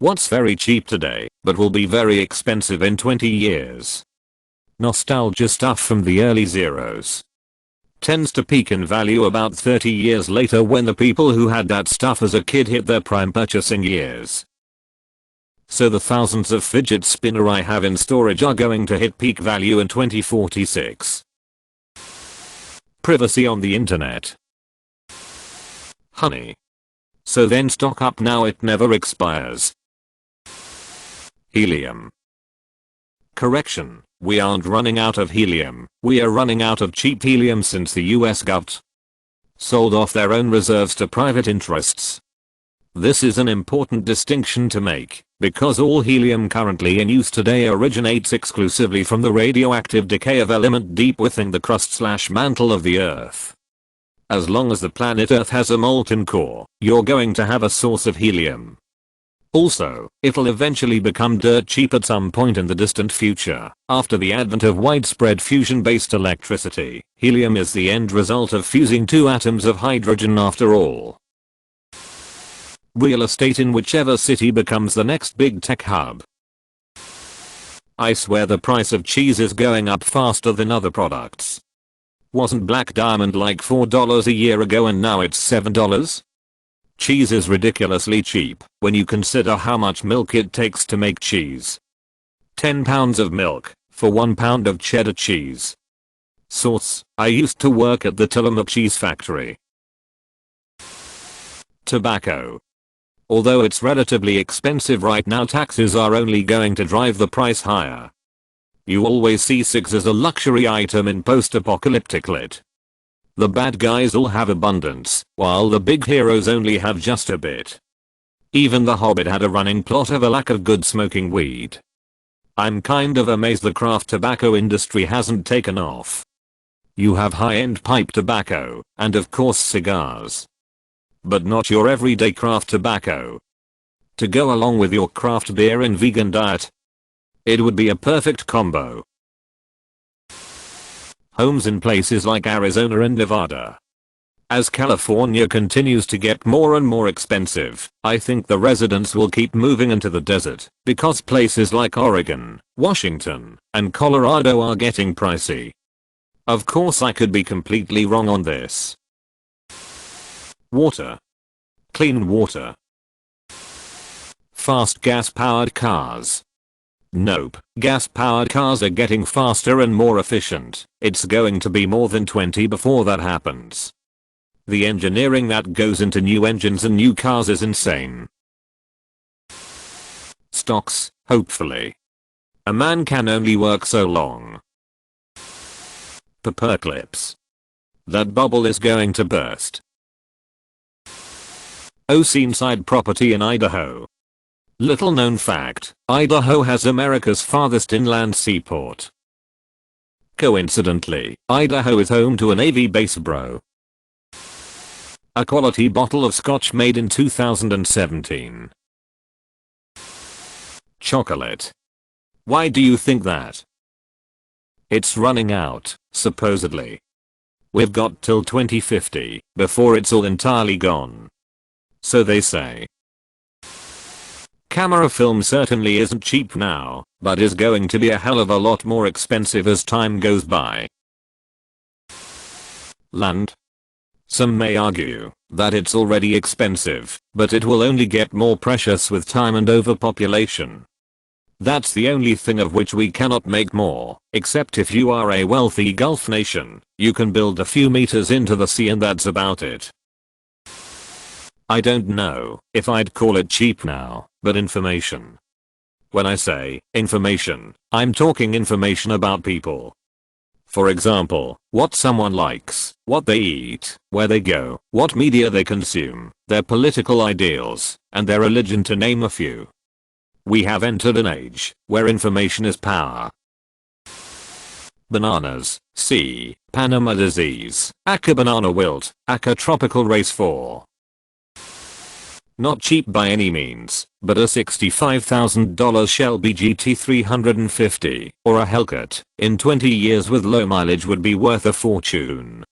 What's very cheap today, but will be very expensive in 20 years? Nostalgia stuff from the early zeros. Tends to peak in value about 30 years later when the people who had that stuff as a kid hit their prime purchasing years. So the thousands of fidget spinner I have in storage are going to hit peak value in 2046. Privacy on the internet. Honey. So then stock up now, it never expires. Helium. Correction, we aren't running out of helium, we are running out of cheap helium since the US gov't sold off their own reserves to private interests. This is an important distinction to make, because all helium currently in use today originates exclusively from the radioactive decay of element deep within the crust/mantle of the Earth. As long as the planet Earth has a molten core, you're going to have a source of helium. Also, it'll eventually become dirt cheap at some point in the distant future. After the advent of widespread fusion-based electricity, helium is the end result of fusing two atoms of hydrogen after all. Real estate in whichever city becomes the next big tech hub. I swear the price of cheese is going up faster than other products. Wasn't Black Diamond like $4 a year ago and now it's $7? Cheese is ridiculously cheap when you consider how much milk it takes to make cheese. 10 pounds of milk for 1 pound of cheddar cheese. Source: I used to work at the Tillamook cheese factory. Tobacco. Although it's relatively expensive right now, taxes are only going to drive the price higher. You always see cigs as a luxury item in post-apocalyptic lit. The bad guys all have abundance, while the big heroes only have just a bit. Even The Hobbit had a running plot of a lack of good smoking weed. I'm kind of amazed the craft tobacco industry hasn't taken off. You have high-end pipe tobacco, and of course cigars. But not your everyday craft tobacco. To go along with your craft beer and vegan diet, it would be a perfect combo. Homes in places like Arizona and Nevada. As California continues to get more and more expensive, I think the residents will keep moving into the desert, because places like Oregon, Washington, and Colorado are getting pricey. Of course I could be completely wrong on this. Water. Clean water. Fast gas-powered cars. Nope, gas-powered cars are getting faster and more efficient. It's going to be more than 20 before that happens. The engineering that goes into new engines and new cars is insane. Stocks, hopefully. A man can only work so long. Paperclips. That bubble is going to burst. Oceanside property in Idaho. Little known fact, Idaho has America's farthest inland seaport. Coincidentally, Idaho is home to a Navy base, bro. A quality bottle of scotch made in 2017. Chocolate. Why do you think that? It's running out, supposedly. We've got till 2050 before it's all entirely gone. So they say. Camera film certainly isn't cheap now, but is going to be a hell of a lot more expensive as time goes by. Land. Some may argue that it's already expensive, but it will only get more precious with time and overpopulation. That's the only thing of which we cannot make more, except if you are a wealthy Gulf nation, you can build a few meters into the sea and that's about it. I don't know if I'd call it cheap now, but information. When I say information, I'm talking information about people. For example, what someone likes, what they eat, where they go, what media they consume, their political ideals, and their religion, to name a few. We have entered an age where information is power. Bananas. C. Panama disease, Acar banana wilt, Acar tropical race 4. Not cheap by any means, but a $65,000 Shelby GT350 or a Hellcat in 20 years with low mileage would be worth a fortune.